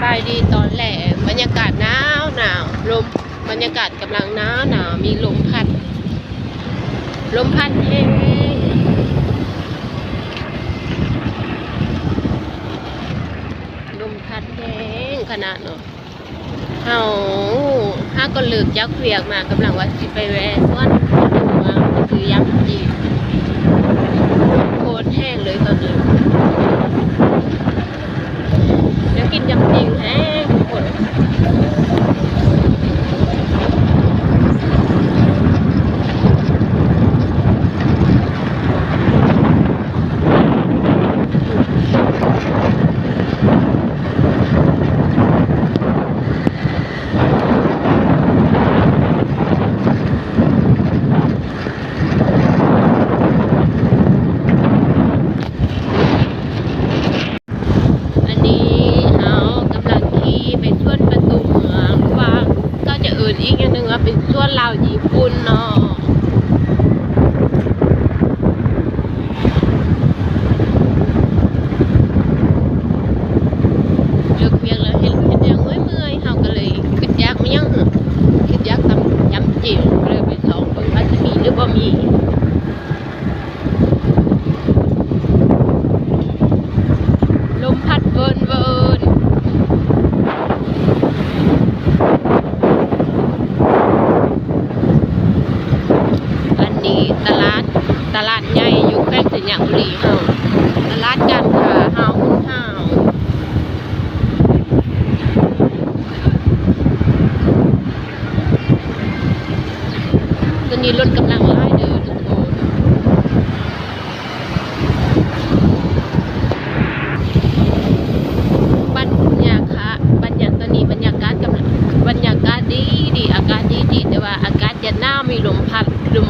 ายดีตอนแหลกบรรยากาศหนาวลมบรรยากาศกำลังหนาวมีลมพัดแห้งลมพัดแห้งขนาดเนาะเฮาก็เลิกจักเวียกมากำลังว่าสิไปแวะสวนเมืองคือยำจีนโคตรแห้งเลยตอนนี้แล้วกินยำจีนแห้งทุกคนอีกอย่างหนึ่งว่าเป็นส่วนลาวญี่ปุ่นเนาะเลิกเวียกแล้วเห็นอย่างเมื่อยเฮาก็เลยคิดยากไม่ยังคิดยากทำยำจีนเลยไปสองเบิ่งว่าจะมีหรือบ่มีลมพัดเวินตลาดใหญ่อยู่แขวงสัญญาบุรีเฮาตลาดการค้าเฮาตอนนี้รถกำลังไล่เดินทุกคนบรรยากาศดีอากาศดีแต่ว่าอากาศจะหนาวมีลมพัดลม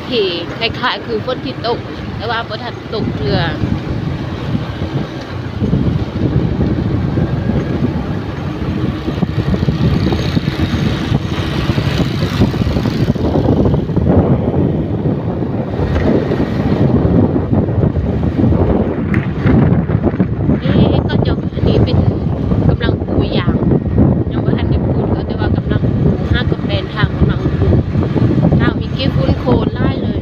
เพคล้ายๆคือฝนที่ตกแต่ว่าบ่ทันตกเรือก็จะอันนี้เป็นกำลังปูยางยังบ่ทันได้ปูก็แต่ว่ากำลังปูห้ากับแปลนทางกำลังปูทางมีเก็บฝุ่นโคลนไล่เลย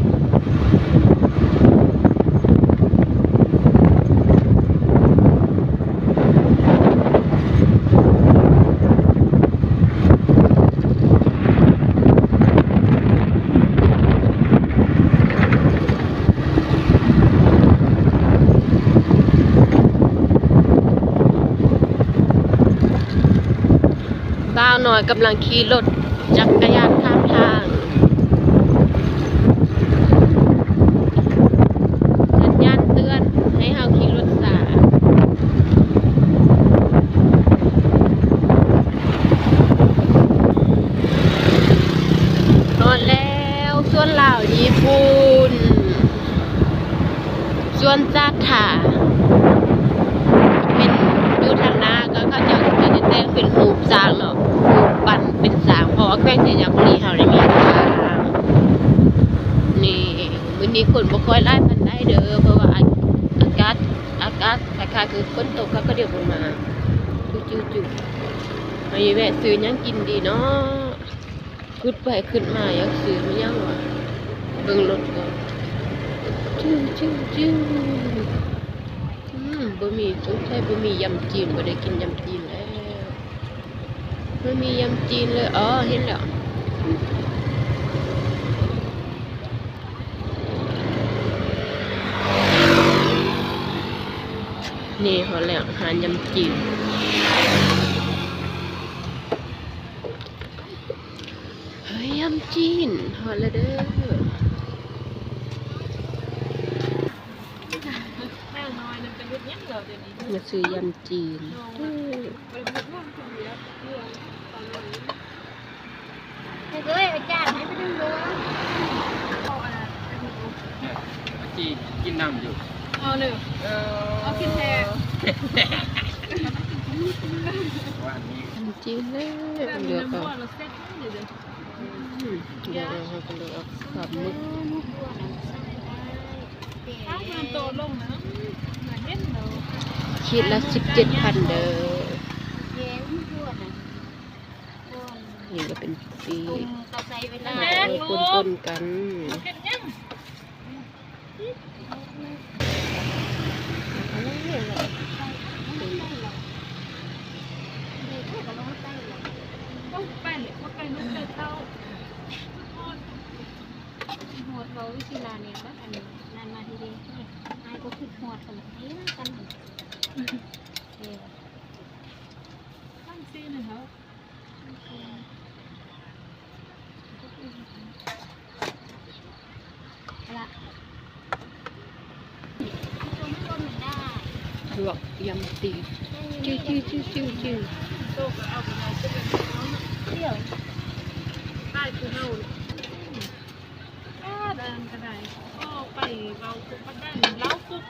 บ้าวน้อยกำลังขี่รถจักรยานข้ามทางสัญญาณเตือนให้เฮาขี่รถสานอนแล้วส่วนลาวญี่ปุ่นส่วนจัดถาเป็นดูทางหน้าก็เขาจะแต่งเป็นรูปสร้างเนาะรูปปั้นเป็นสร้างเพราะว่าแขวงสัญญาบุรีเฮาได้มีทางนี่มื้อนี้คนบ่ค่อยไล่ปานใดเด้อเพราะว่าอากาศคล้ายๆคือฝนตกก็เดี๋ยวลงมาจุๆให้แวะซื้อหยังกินดีเนาะขึ้นไปขึ้นมาอยากซื้อมันยังวะเบิ่งรถก่อนจิ้วบะหมี่สงสัยบะหมี่ยำจีนบ่ได้กินยำจีนแล้วบะหมี่ยำจีนเลยอ๋อเห็นแล้วนี่เขาแล้วอาหารยำจีนเฮ้ยยำจีนฮอลเด้อมาซื้อยำจีนเฮ้ยอาจารย์ให้ไปดูดูจีนกินน้ำอยู่เอาหนึ่งเอากินแทนยำจีนเลยเดี๋ยวก่อนเดี๋ยวเราไปดูเอาขาหมึกขีดละ17,000เด้อ ดี ตุ่มเตาใส่ไว้ได้ ปนๆกัน เห็นยังต้องแป้นเลยว่าไปนุ่มเดือดเต้าหัวเราวิธีลาเนี่ยก็อันนานมาทีเดียวไอ้ก็คือหัวกันนี้นะกันตั้งซีนะเขาละตัวไม่รวมได้ ลวกยำตีจิ้วโตก็เอาไปเลยจะเป็นเขาเที่ยวได้คือเฮาเดินกระไดก็ไปเราคุกก็ได้เราคุก